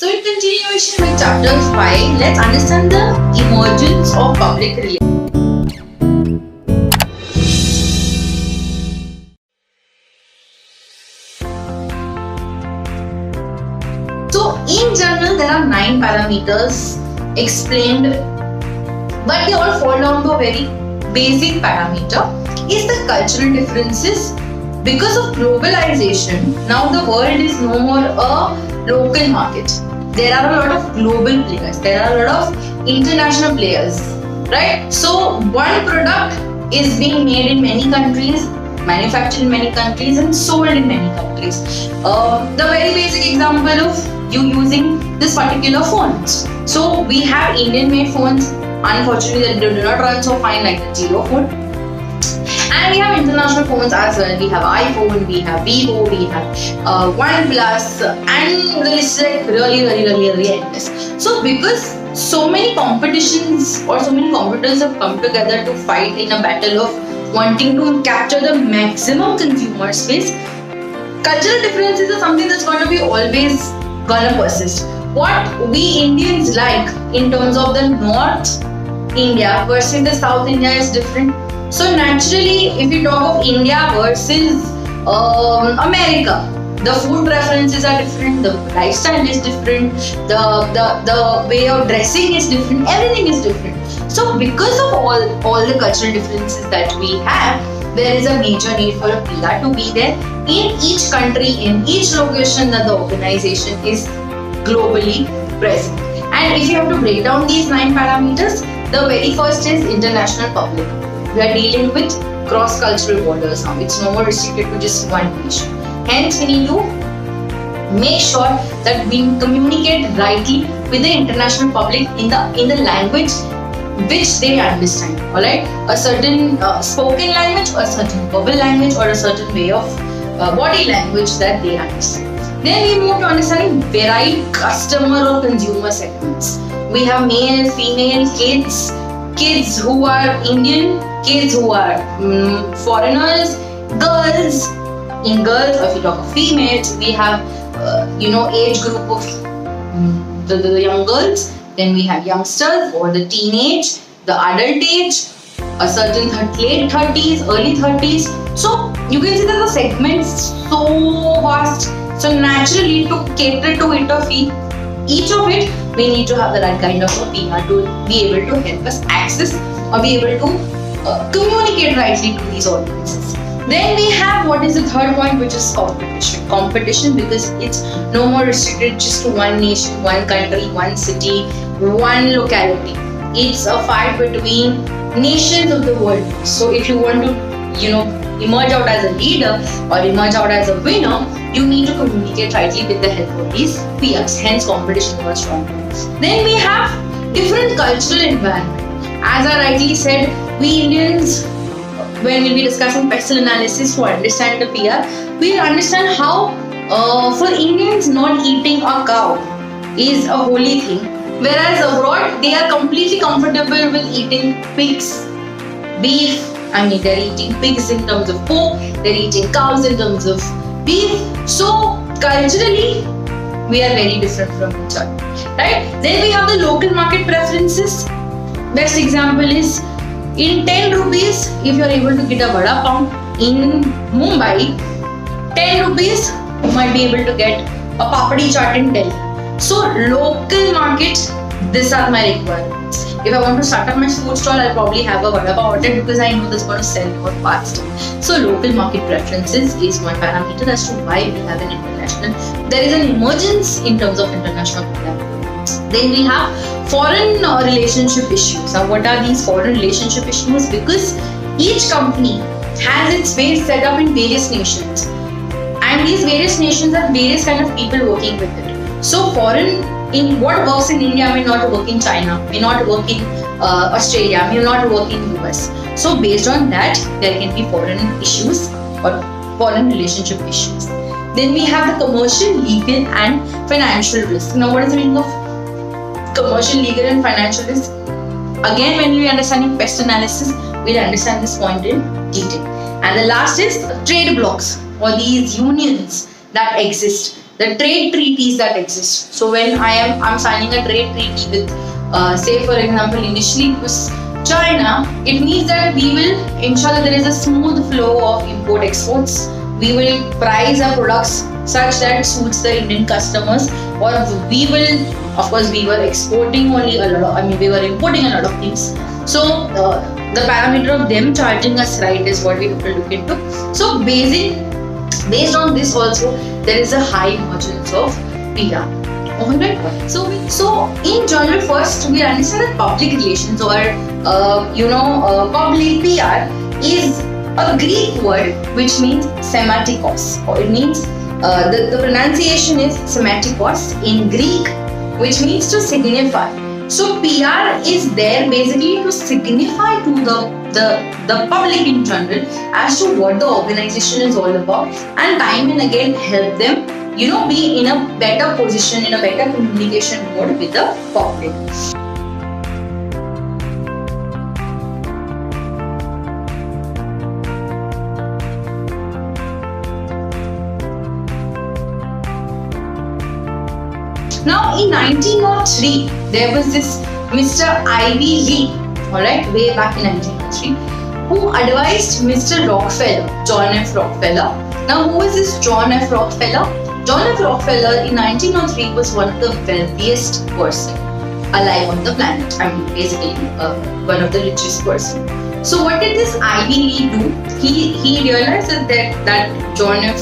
So in continuation with chapter 5, let's understand the emergence of public relations. So in general, there are 9 parameters explained, but they all fall down to a very basic parameter, is the cultural differences. Because of globalization, now the world is no more a local market. There are a lot of global players, there are a lot of international players, right? So one product is being made in many countries, manufactured in many countries and sold in many countries. The very basic example of you using this particular phones. So we have Indian made phones, unfortunately they do not run so fine like the Zero phone. And we have international phones as well. We have iPhone, we have Vivo, we have OnePlus, and the list is like really endless. So because so many competitions or so many competitors have come together to fight in a battle of wanting to capture the maximum consumer space, cultural differences are something that's going to be always gonna persist. What we Indians like in terms of the North India versus the South India is different. So naturally, if you talk of India versus America, the food preferences are different, the lifestyle is different, the way of dressing is different, everything is different. So because of all the cultural differences that we have, there is a major need for a PR to be there in each country, in each location that the organization is globally present. And if you have to break down these 9 parameters, the very first is international public. We are dealing with cross-cultural borders now. It's no more restricted to just one nation. Hence, we need to make sure that we communicate rightly with the international public in the language which they understand. All right, a certain spoken language, or a certain verbal language, or a certain way of body language that they understand. Then we move to understanding varied customer or consumer segments. We have male, female, kids who are Indian, kids who are foreigners, girls. In girls, or if you talk of females, we have age group of the young girls. Then we have youngsters or the teenage, the adult age, a certain late 30s, early 30s. So you can see that the segments so vast. So naturally, to cater to each of it, we need to have the right kind of a PR to be able to help us access or be able to communicate rightly to these audiences. Then we have what is the third point, which is competition. Competition, because it's no more restricted just to one nation, one country, one city, one locality. It's a fight between nations of the world. So if you want to, emerge out as a leader or emerge out as a winner, you need to communicate rightly with the help of these peers. Hence, competition was strong. Then we have different cultural environment. As I rightly said, we Indians, when we'll be discussing pestle analysis to understand the PR, we'll understand how for Indians not eating a cow is a holy thing, whereas abroad they are completely comfortable with eating pigs, beef. They're eating pigs in terms of pork, they're eating cows in terms of beef. So culturally, we are very different from each other, right? Then we have the local market preferences. Best example is in 10 rupees, if you are able to get a vada pav in Mumbai, 10 rupees you might be able to get a papadi chaat in Delhi. So local market, these are my requirements. If I want to start up my food stall, I'll probably have a vada pav outlet because I know that's going to sell more fast. So local market preferences is one parameter as to why we have an international. There is an emergence in terms of international collaboration. Then we have foreign relationship issues. Now, what are these foreign relationship issues? Because each company has its base set up in various nations, and these various nations have various kind of people working with it. So foreign, in what works in India may not work in China, may not work in Australia, may not work in US. So based on that, there can be foreign issues or foreign relationship issues. Then we have the commercial, legal and financial risk. Now, what is the meaning of commercial, legal and financial risk? Again, when we are understanding pest analysis, we'll understand this point in detail. And the last is trade blocks or these unions that exist the trade treaties that exist. So when I'm signing a trade treaty with, say for example, initially it was China, it means that we will ensure that there is a smooth flow of import exports. We will price our products such that it suits the Indian customers, or we will, of course, we were exporting only a lot of, we were importing a lot of things. So the parameter of them charging us right is what we have to look into. So based on this also, there is a high emergence of PR. Alright. So in general, first we understand that public relations or public PR is a Greek word which means semantikos, or it means the pronunciation is semantikos in Greek, which means to signify. So PR is there basically to signify to the public in general as to what the organization is all about, and time and again help them be in a better position, in a better communication mode with the public. Now in 1903, there was this Mr. Ivy Lee, alright, way back in 1903, who advised Mr. Rockefeller, John F. Rockefeller. Now who is this John F. Rockefeller? John F. Rockefeller in 1903 was one of the wealthiest person alive on the planet. Basically one of the richest person. So what did this Ivy Lee do? He realized that John F.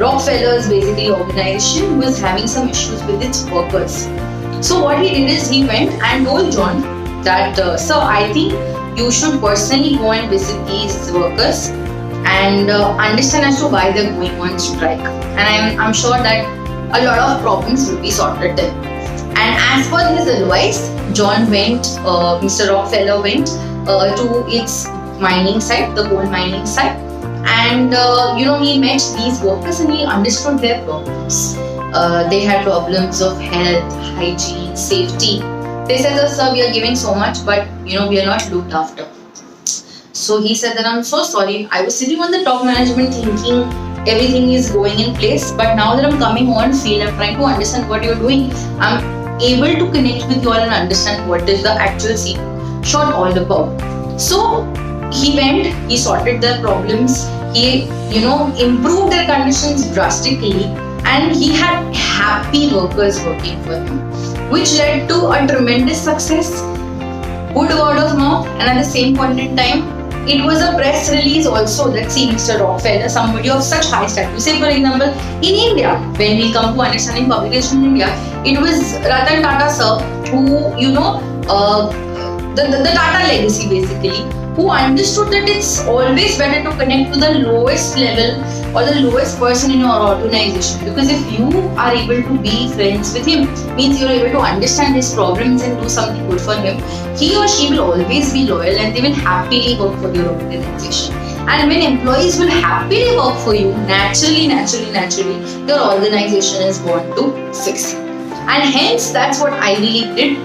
Rockefeller's basically organization was having some issues with its workers. So what he did is he went and told John that, sir, I think you should personally go and visit these workers and understand as to why they're going on strike. And I'm sure that a lot of problems will be sorted then. And as per his advice, Mr. Rockefeller went to its mining site, the gold mining site, and he met these workers and he understood their problems. They had problems of health, hygiene, safety. They said, sir, we are giving so much, but we are not looked after. So he said that, I'm so sorry. I was sitting on the top management thinking everything is going in place, but now that I'm coming on field, I'm trying to understand what you're doing. I'm able to connect with you all and understand what is the actual shot all about. So he went, he sorted their problems, he improved their conditions drastically, and he had happy workers working for him, which led to a tremendous success, good word of mouth, and at the same point in time, it was a press release also that Mr. Rockefeller, somebody of such high status. Say for example, in India, when we come to understanding publication in India, it was Ratan Tata sir who, the Tata legacy basically, who understood that it's always better to connect to the lowest level or the lowest person in your organization, because if you are able to be friends with him, means you're able to understand his problems and do something good for him, he or she will always be loyal and they will happily work for your organization. And when employees will happily work for you, naturally, your organization is bound to succeed. And hence, that's what I really did.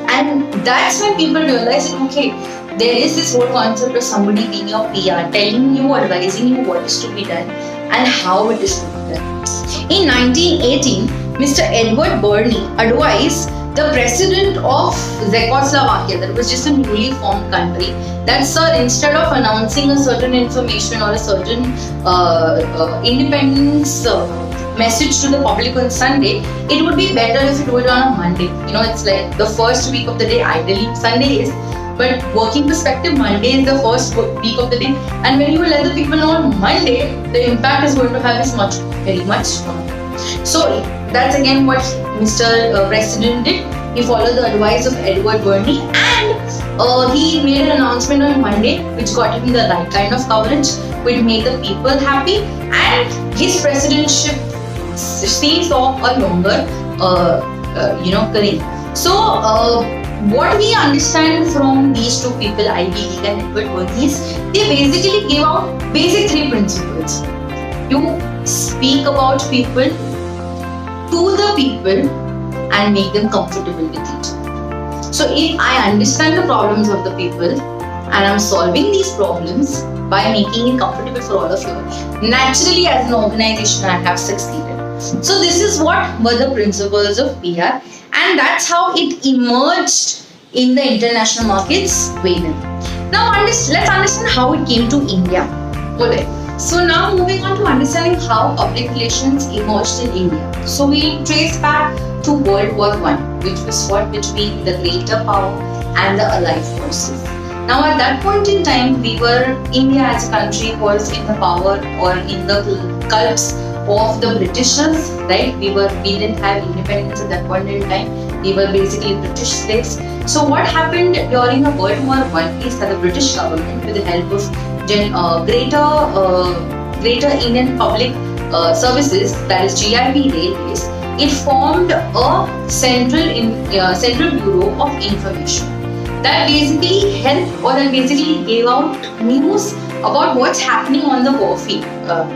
And that's when people realize that, okay, there is this whole concept of somebody being your PR, telling you, advising you what is to be done and how it is to be done. In 1918, Mr. Edward Bernays advised the president of Czechoslovakia, that was just a newly formed country, that sir, instead of announcing a certain information or a certain independence message to the public on Sunday, it would be better if you do it on a Monday. It's like the first week of the day, ideally Sunday is, but working perspective, Monday is the first week of the day, and when you will let the people know on Monday, the impact is going to have is very much stronger. So that's again what Mr. President did. He followed the advice of Edward Bernays, and he made an announcement on Monday which got him the right kind of coverage, which made the people happy, and his presidentship saw a longer career. So what we understand from these two people, Ivy League and Edward Bernays, they basically give out basic three principles. You speak about people to the people and make them comfortable with it. So if I understand the problems of the people and I'm solving these problems by making it comfortable for all of you, naturally as an organization I have succeeded. So this is what were the principles of PR, and that's how it emerged in the international markets way then. Now let's understand how it came to India. Okay. So now moving on to understanding how public relations emerged in India. So we trace back to World War I, which was fought between the greater power and the Allied forces. Now at that point in time, India as a country was in the power or in the cult of the Britishers, right? We didn't have independence at that point in time. We were basically British slaves. So what happened during the World War I is that the British government, with the help of Greater Indian Public Services, that is GIP Railways, it formed a central bureau of information that basically helped or that basically gave out news about what's happening on the warfield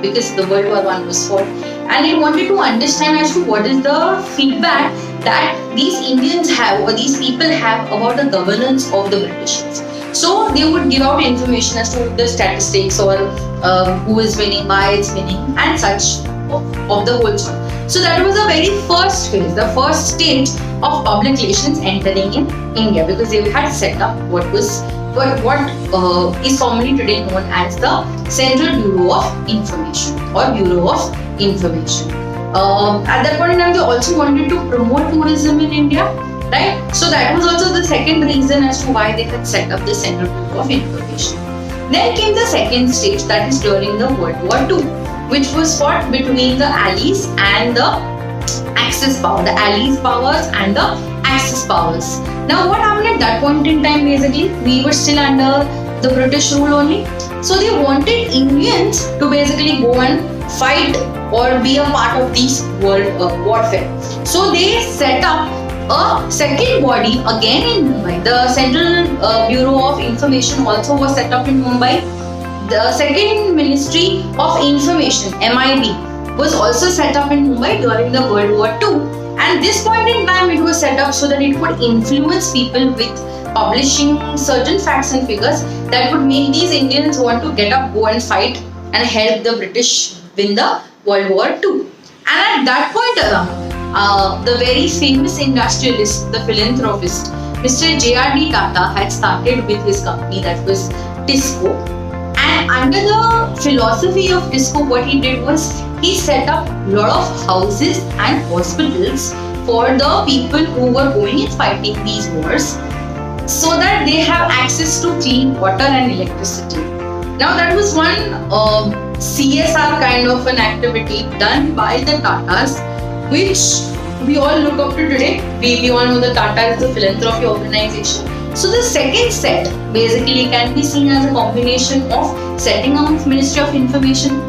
because the World War I was fought, and it wanted to understand as to what is the feedback that these Indians have or these people have about the governance of the Britishers. So they would give out information as to the statistics or who is winning, why it's winning, and such of the whole story. So that was the very first phase, the first stage of public relations entering in India, because they had set up what is formally today known as the Central Bureau of Information or Bureau of Information. At that point in time, they also wanted to promote tourism in India, right? So that was also the second reason as to why they had set up the Central Bureau of Information. Then came the second stage, that is during the World War II, which was fought between the Allies and the Axis power, the Allies powers and the Axis powers. Now what happened at that point in time, basically, we were still under the British rule only. So they wanted Indians to basically go and fight or be a part of this world warfare. So they set up a second body again in Mumbai. The Central Bureau of Information also was set up in Mumbai. The second Ministry of Information, MIB, was also set up in Mumbai during the World War II. And this point in time, it was set up so that it could influence people with publishing certain facts and figures that would make these Indians want to get up, go and fight and help the British win the World War II. And at that point around, the very famous industrialist, the philanthropist, Mr. J.R.D. Tata had started with his company, that was Tisco. And under the philosophy of Tisco, what he did was he set up a lot of houses and hospitals for the people who were going and fighting these wars, so that they have access to clean water and electricity. Now that was one CSR kind of an activity done by the Tatas, which we all look up to today. We all know the Tata is a philanthropy organization. So the second set basically can be seen as a combination of setting up Ministry of Information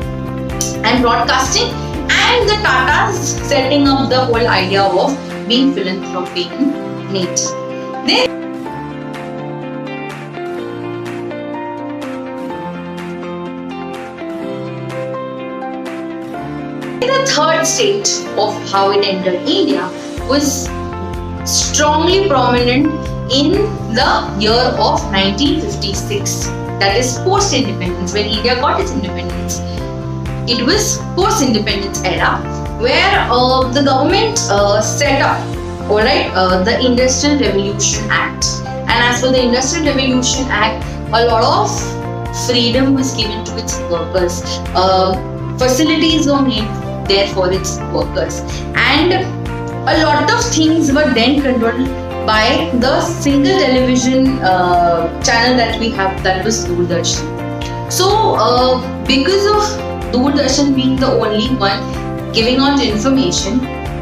and Broadcasting and the Tatas setting up the whole idea of being philanthropy in nature. Then the third stage of how it entered India was strongly prominent in the year of 1956, that is post-independence, when India got its independence. It was post-independence era where the government set up the Industrial Revolution Act. And as for the Industrial Revolution Act, a lot of freedom was given to its workers. Facilities were made there for its workers. And a lot of things were then controlled by the single television channel that we have, that was Doordarshan. So because of Doordarshan being the only one giving out information,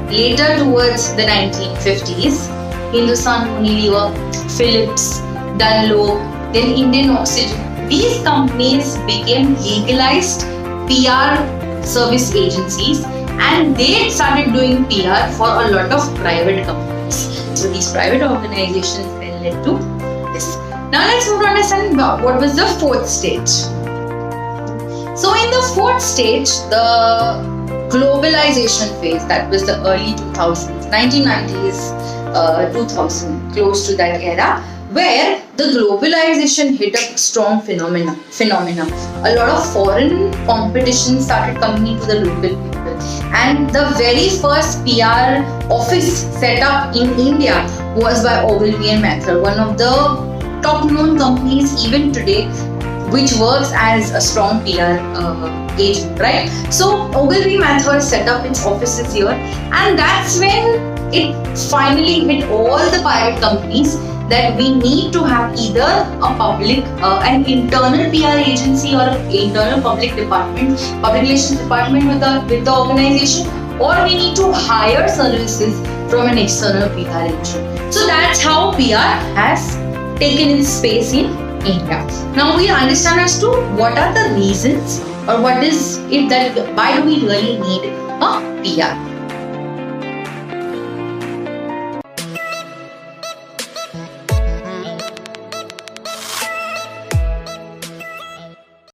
later towards the 1950s, Hindustan Unilever, Philips, Dunlop, then Indian Oxygen, these companies became legalized PR service agencies, and they started doing PR for a lot of private companies. So these private organizations then led to this. Now let's move to understand what was the fourth stage. So in the fourth stage, the globalization phase, that was the early 2000s, 1990s, 2000, close to that era, where the globalization hit a strong phenomena. A lot of foreign competition started coming into the local people. example. And the very first PR office set up in India was by Ogilvy and Mather, one of the top known companies even today, which works as a strong PR agent, right? So Ogilvy Mather set up its offices here, and that's when it finally hit all the private companies that we need to have either a public, an internal PR agency or an internal public department, public relations department with the organization, or we need to hire services from an external PR agent. So that's how PR has taken its space in India. Now we understand as to what are the reasons, or what is it that why do we really need a PR.